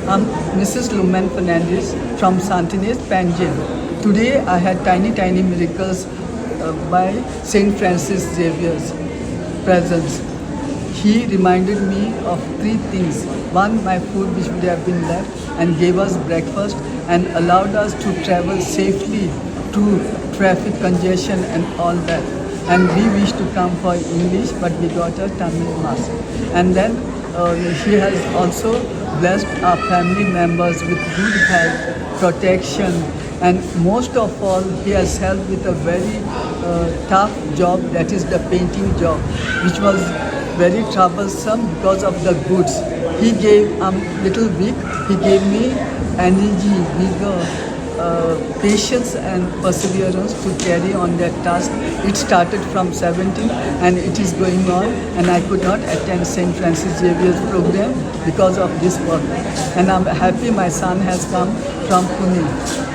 I'm Mrs. Lumen Fernandes from Santinese, Panjin. Today I had tiny miracles by Saint Francis Xavier's presence. He reminded me of three things. One, my food which would have been left, and gave us breakfast and allowed us to travel safely through traffic congestion and all that. And we wished to come for English, but we got a Tamil mass. And then he has also blessed our family members with good health, protection, and most of all, he has helped with a very tough job, that is the painting job, which was very troublesome because of the goods. He gave, little weak, he gave me energy, vigor, patience and perseverance to carry on that task. It started from 17 and it is going on, and I could not attend St. Francis Xavier's program because of this work. And I'm happy my son has come from Pune.